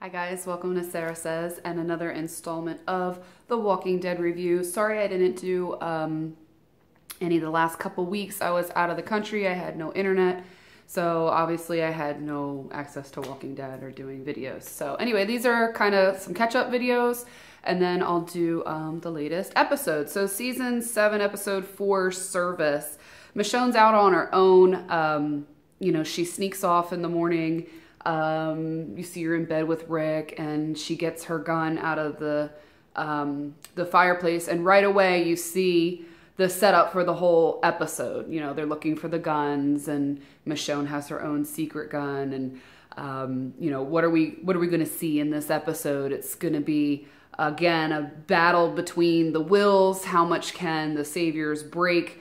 Hi guys, welcome to Sarah Says and another installment of The Walking Dead review. Sorry I didn't do any of the last couple weeks. I was out of the country, I had no internet, so obviously I had no access to Walking Dead or doing videos. So anyway, these are kind of some catch-up videos, and then I'll do the latest episode. So season 7, episode 4, Service. Michonne's out on her own. You know, she sneaks off in the morning. You see her in bed with Rick, and she gets her gun out of the fireplace, and right away you see the setup for the whole episode. You know, they're looking for the guns, and Michonne has her own secret gun, and you know, what are we going to see in this episode? It's going to be again a battle between the wills. How much can the Saviors break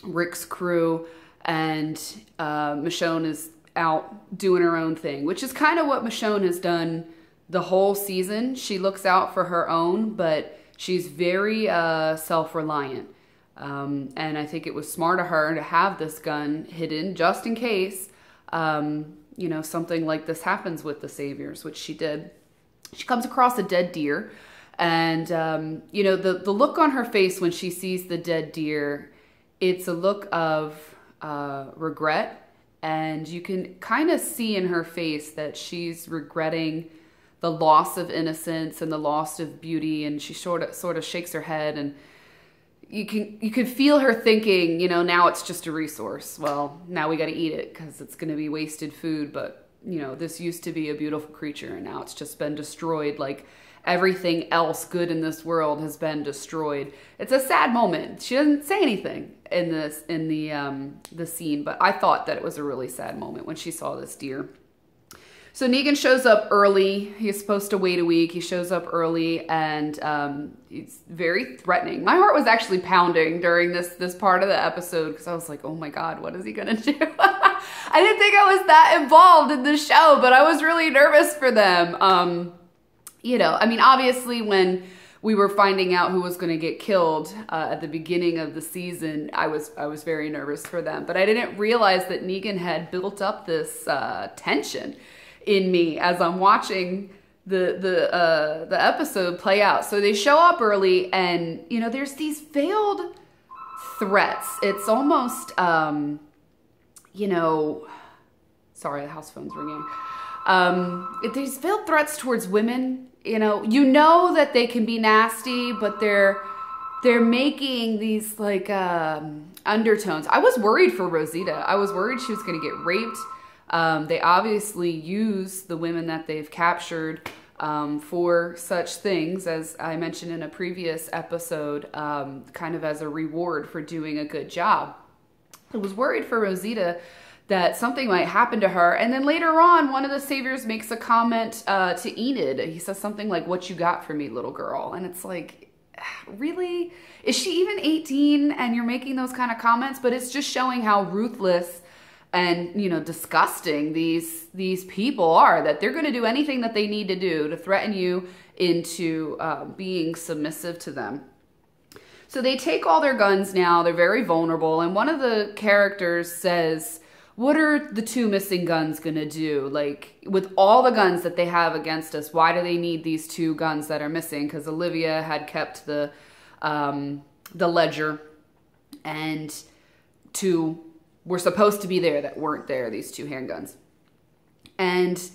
Rick's crew? And Michonne is out doing her own thing, which is kind of what Michonne has done the whole season. She looks out for her own, but she's very self-reliant. And I think it was smart of her to have this gun hidden just in case, you know, something like this happens with the Saviors, which she did. She comes across a dead deer, and, you know, the look on her face when she sees the dead deer, it's a look of regret. And you can kind of see in her face that she's regretting the loss of innocence and the loss of beauty. And she sort of shakes her head, and you can feel her thinking, you know, now it's just a resource. Well, now we got to eat it because it's going to be wasted food. But, you know, this used to be a beautiful creature, and now it's just been destroyed. Like everything else good in this world has been destroyed. It's a sad moment. She doesn't say anything in the scene, but I thought that it was a really sad moment when she saw this deer. So Negan shows up early. He's supposed to wait a week. He shows up early, and he's very threatening. My heart was actually pounding during this part of the episode because I was like, oh my God, what is he gonna do? I didn't think I was that involved in the show, but I was really nervous for them. You know, I mean, obviously when we were finding out who was going to get killed at the beginning of the season, I was very nervous for them. But I didn't realize that Negan had built up this tension in me as I'm watching the episode play out. So they show up early, and you know, there's these veiled threats. It's almost you know, sorry, the house phone's ringing. These veiled threats towards women. You know that they can be nasty, but they're making these like undertones. I was worried for Rosita. I was worried she was going to get raped. They obviously use the women that they've captured for such things, as I mentioned in a previous episode, kind of as a reward for doing a good job. I was worried for Rosita that something might happen to her. And then later on, one of the Saviors makes a comment to Enid. He says something like, "What you got for me, little girl?" And it's like, really? Is she even 18 and you're making those kind of comments? But it's just showing how ruthless and, you know, disgusting these people are, that they're going to do anything that they need to do to threaten you into being submissive to them. So they take all their guns now. They're very vulnerable. And one of the characters says, what are the 2 missing guns gonna do? Like, with all the guns that they have against us, why do they need these 2 guns that are missing? Because Olivia had kept the ledger, and 2 were supposed to be there that weren't there, these 2 handguns. And,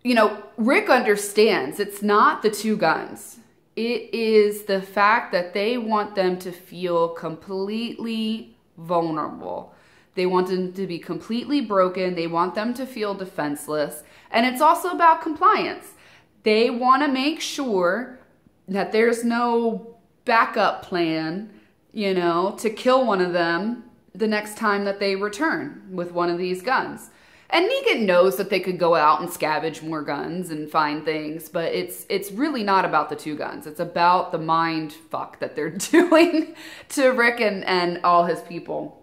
you know, Rick understands it's not the 2 guns. It is the fact that they want them to feel completely vulnerable. They want them to be completely broken. They want them to feel defenseless. And it's also about compliance. They want to make sure that there's no backup plan, you know, to kill one of them the next time that they return with one of these guns. And Negan knows that they could go out and scavenge more guns and find things, but it's really not about the 2 guns. It's about the mind fuck that they're doing to Rick and all his people.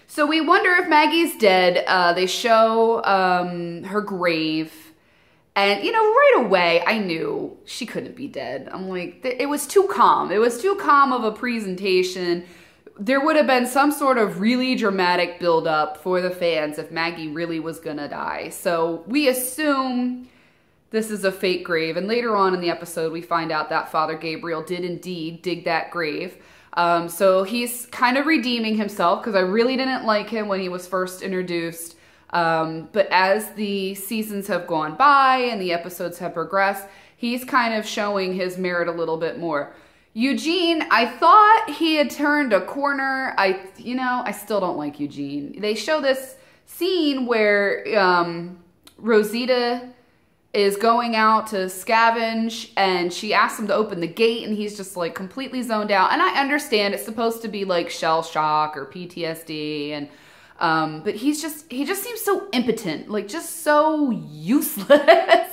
So we wonder if Maggie's dead. They show her grave. And, you know, right away, I knew she couldn't be dead. I'm like, it was too calm. It was too calm of a presentation. there would have been some sort of really dramatic build-up for the fans if Maggie really was gonna die. So we assume this is a fake grave, and later on in the episode we find out that Father Gabriel did indeed dig that grave. So he's kind of redeeming himself, because I really didn't like him when he was first introduced. But as the seasons have gone by and the episodes have progressed, he's kind of showing his merit a little bit more. Eugene, I thought he had turned a corner. I still don't like Eugene. They show this scene where Rosita is going out to scavenge, and she asks him to open the gate, and he's just like completely zoned out. And I understand it's supposed to be like shell shock or PTSD, and but he just seems so impotent, like just so useless.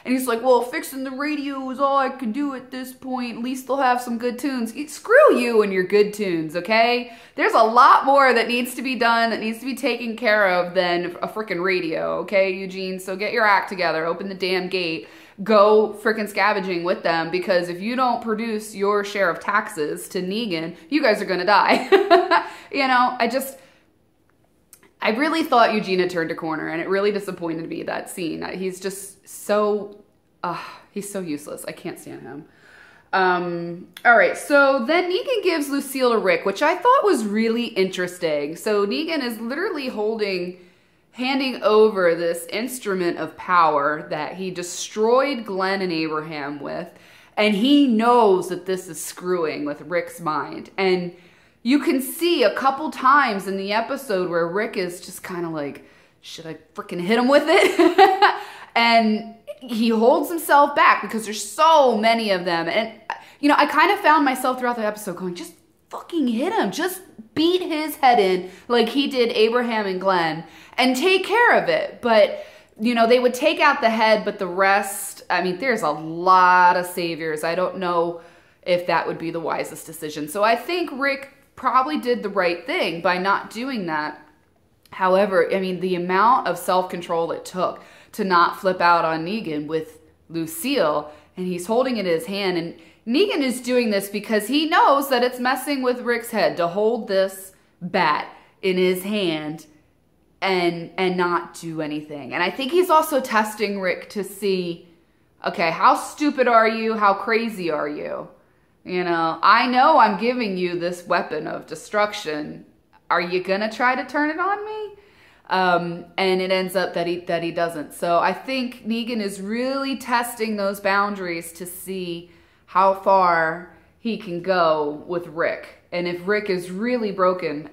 And he's like, well, fixing the radio is all I can do at this point. At least they'll have some good tunes. Screw you and your good tunes, okay? There's a lot more that needs to be done, that needs to be taken care of than a freaking radio, okay, Eugene? So get your act together. Open the damn gate. Go freaking scavenging with them, because if you don't produce your share of taxes to Negan, you guys are going to die. I really thought Eugene had turned a corner, and it really disappointed me, that scene. He's just so, he's so useless. I can't stand him. All right, so then Negan gives Lucille to Rick, which I thought was really interesting. So Negan is literally handing over this instrument of power that he destroyed Glenn and Abraham with, and he knows that this is screwing with Rick's mind. And you can see a couple times in the episode where Rick is just kind of like, should I freaking hit him with it? And he holds himself back because there's so many of them. And, I kind of found myself throughout the episode going, just fucking hit him. Just beat his head in like he did Abraham and Glenn and take care of it. But, they would take out the head, but the rest, there's a lot of saviors. I don't know if that would be the wisest decision. So I think Rick probably did the right thing by not doing that. However, the amount of self-control it took to not flip out on Negan with Lucille, and he's holding it in his hand, and Negan is doing this because he knows that it's messing with Rick's head to hold this bat in his hand and not do anything. And I think he's also testing Rick to see, okay, how stupid are you? How crazy are you? I know I'm giving you this weapon of destruction. Are you going to try to turn it on me? And it ends up that he doesn't. So I think Negan is really testing those boundaries to see how far he can go with Rick. And if Rick is really broken,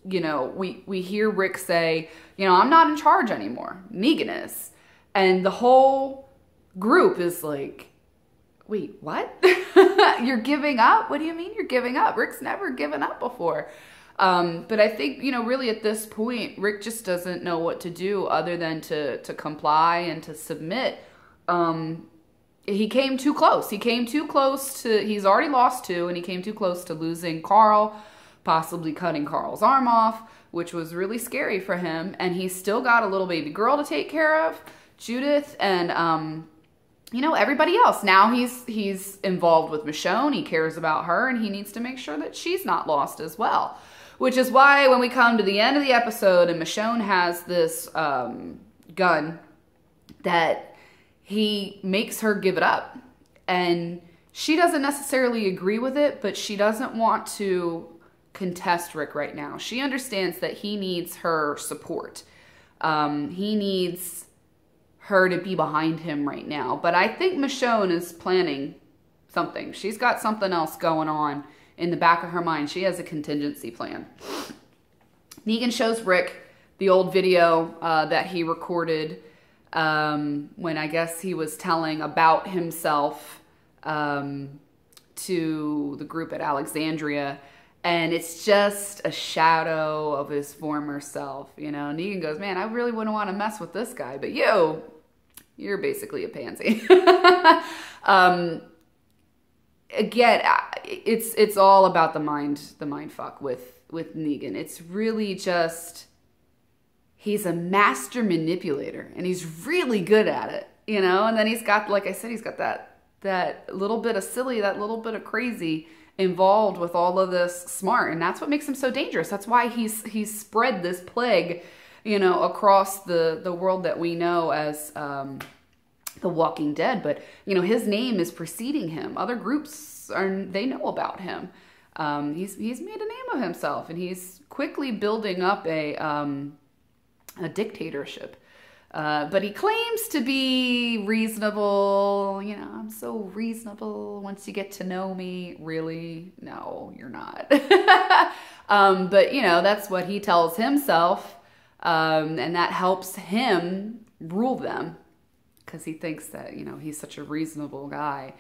we hear Rick say, I'm not in charge anymore. Negan is. And the whole group is like, wait, what? You're giving up? What do you mean you're giving up? Rick's never given up before. But I think, really at this point, Rick just doesn't know what to do other than to comply and to submit. He came too close. He's already lost 2, and he came too close to losing Carl, possibly cutting Carl's arm off, which was really scary for him. And he's still got a little baby girl to take care of, Judith, and, everybody else. Now he's involved with Michonne. He cares about her, and he needs to make sure that she's not lost as well. Which is why when we come to the end of the episode and Michonne has this gun, that he makes her give it up. And she doesn't necessarily agree with it, but she doesn't want to contest Rick right now. She understands that he needs her support. He needs her to be behind him right now. But I think Michonne is planning something. She's got something else going on in the back of her mind. She has a contingency plan. Negan shows Rick the old video that he recorded when I guess he was telling about himself to the group at Alexandria. And it's just a shadow of his former self. Negan goes, man, I really wouldn't want to mess with this guy, but you're basically a pansy. Again, it's all about the mind fuck with Negan. It's really just, he's a master manipulator, and he's really good at it, and then he's got, like I said, he's got that little bit of silly, that little bit of crazy, involved with all of this smart, and that's what makes him so dangerous. That's why he's spread this plague, you know, across the world that we know as The Walking Dead. But you know, his name is preceding him. Other groups they know about him. He's made a name of himself, and he's quickly building up a dictatorship. But he claims to be reasonable. You know, I'm so reasonable once you get to know me. Really? No, you're not. But, you know, that's what he tells himself. And that helps him rule them because he thinks that, you know, he's such a reasonable guy.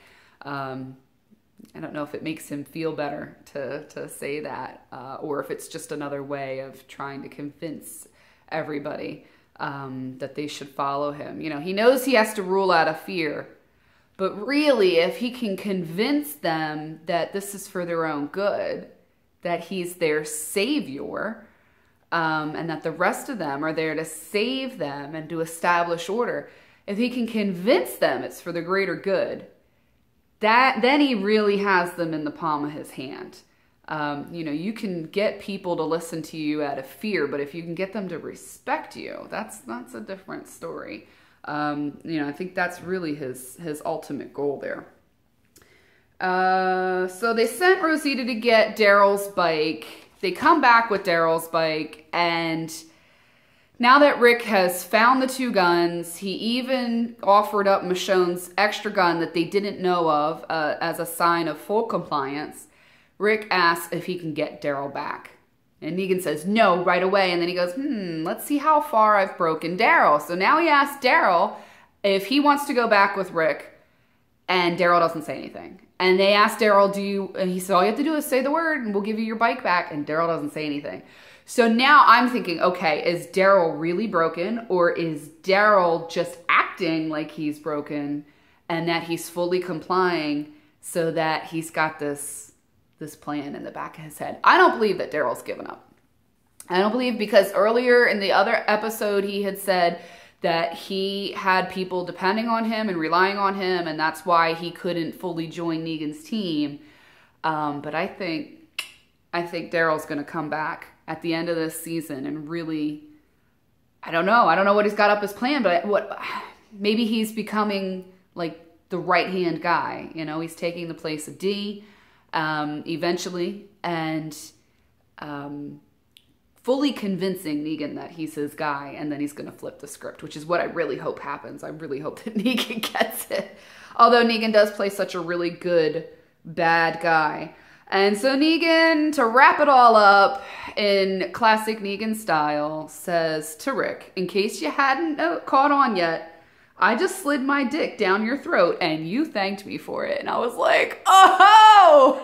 I don't know if it makes him feel better to say that, or if it's just another way of trying to convince everybody that they should follow him. You know, he knows he has to rule out of fear, but really, if he can convince them that this is for their own good, that he's their savior, and that the rest of them are there to save them and to establish order, if he can convince them it's for the greater good, then he really has them in the palm of his hand. You know, you can get people to listen to you out of fear, but if you can get them to respect you, that's a different story. You know, I think that's really his ultimate goal there. So they sent Rosita to get Daryl's bike. They come back with Daryl's bike, and now that Rick has found the 2 guns, he even offered up Michonne's extra gun that they didn't know of as a sign of full compliance. Rick asks if he can get Daryl back. And Negan says no right away. And then he goes, let's see how far I've broken Daryl. So now he asks Daryl if he wants to go back with Rick. And Daryl doesn't say anything. And they ask Daryl, and he said, all you have to do is say the word and we'll give you your bike back. And Daryl doesn't say anything. So now I'm thinking, okay, is Daryl really broken, or is Daryl just acting like he's broken and that he's fully complying so that he's got this plan in the back of his head? I don't believe that Daryl's given up. I don't believe, because earlier in the other episode he had said that he had people depending on him and relying on him, and that's why he couldn't fully join Negan's team. But I think Daryl's going to come back at the end of this season and really, I don't know what he's got up his plan, but maybe he's becoming like the right-hand guy. You know, he's taking the place of D eventually, and fully convincing Negan that he's his guy, and then he's going to flip the script, which is what I really hope happens. I really hope that Negan gets it. Although Negan does play such a really good bad guy. And so Negan, to wrap it all up in classic Negan style, says to Rick, in case you hadn't caught on yet, I just slid my dick down your throat and you thanked me for it. And I was like, oh!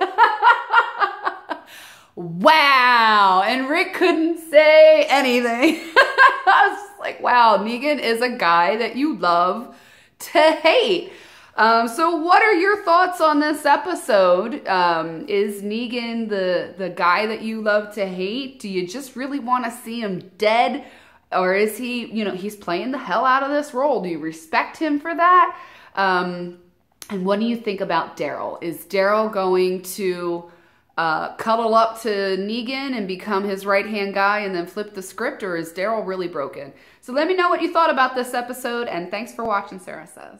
Wow! And Rick couldn't say anything. I was just like, wow, Negan is a guy that you love to hate. So what are your thoughts on this episode? Is Negan the guy that you love to hate? Do you just really want to see him dead? Or is he, you know, he's playing the hell out of this role? Do you respect him for that? And what do you think about Daryl? Is Daryl going to cuddle up to Negan and become his right-hand guy and then flip the script? Or is Daryl really broken? So let me know what you thought about this episode, and thanks for watching, Sarah Says.